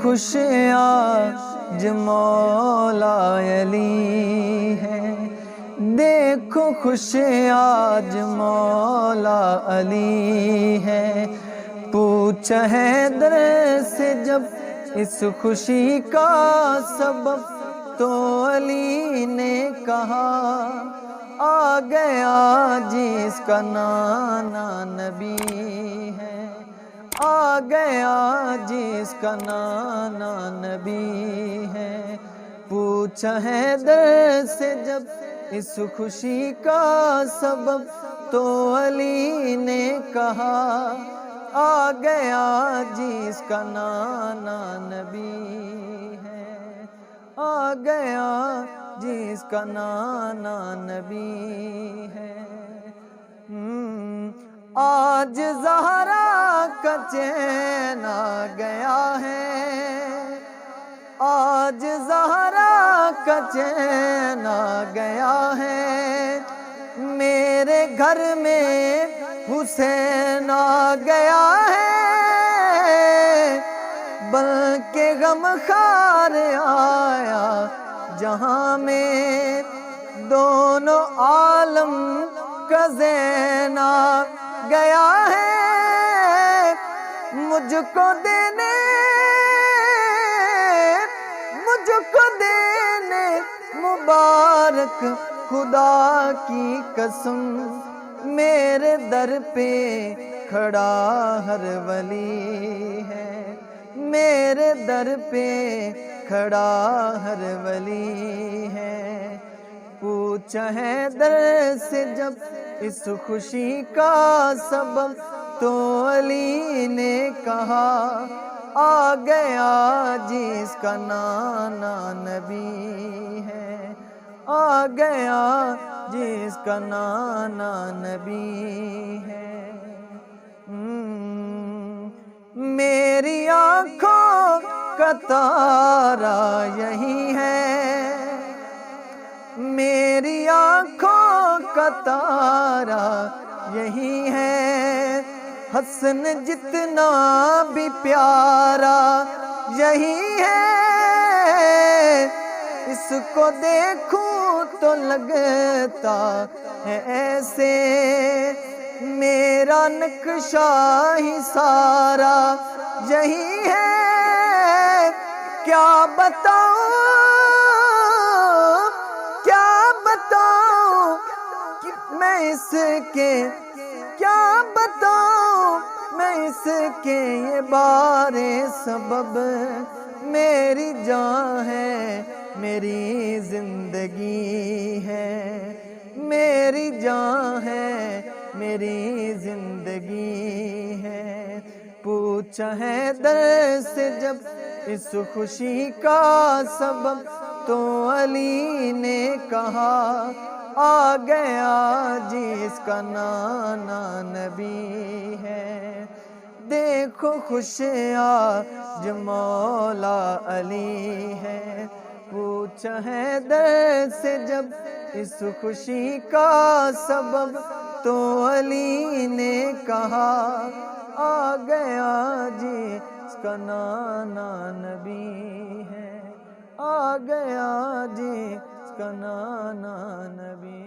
خوش آج مولا علی ہے، دیکھو خوش آج مولا علی ہے۔ پوچھا حیدر سے جب اس خوشی کا سبب، تو علی نے کہا آ گیا جس کا نانا نبی ہے، آ گیا جس کا نانا نبی ہے۔ پوچھا حیدر سے جب اس خوشی کا سبب، تو علی نے کہا آ گیا جس کا نانا نبی ہے، آ گیا جس کا نانا نبی ہے۔ آج زہرا کا چین آ گیا ہے، آج زہرا کا چین آ گیا ہے۔ میرے گھر میں حسین آ گیا ہے، بلکہ غم خار آیا جہاں میں دونوں عالم کا زین آ گیا ہے۔ مجھ کو دینے مبارک خدا کی قسم، میرے در پہ کھڑا ہر ولی ہے، میرے در پہ کھڑا ہر ولی ہے۔ پوچھا حیدر سے جب اس خوشی کا سبب، تو علی نے کہا آ گیا جس کا نانا نبی ہے، آ گیا جس کا نانا نبی ہے۔ میری آنکھوں کا تارا یہی ہے، میری آنکھوں کا تارا یہی ہے۔ حسن جتنا بھی پیارا یہی ہے، اس کو دیکھوں تو لگتا ہے ایسے میرا نقشہ ہی سارا یہی ہے۔ کیا بتاؤں کہ میں اس کے، کیا بتاؤں میں اس کے یہ بارے سبب، میری جان ہے میری زندگی ہے، میری جان ہے میری زندگی ہے۔ پوچھا حیدر سے جب اس خوشی کا سبب، تو علی نے کہا آ گیا جس کا نانا نبی ہے، دیکھو خوش آج مولا علی ہے۔ پوچھا حیدر سے جب اس خوشی کا سبب، تو علی نے کہا آ گیا جس کا نانا نبی ہے، آ گیا جس کا نانا نبی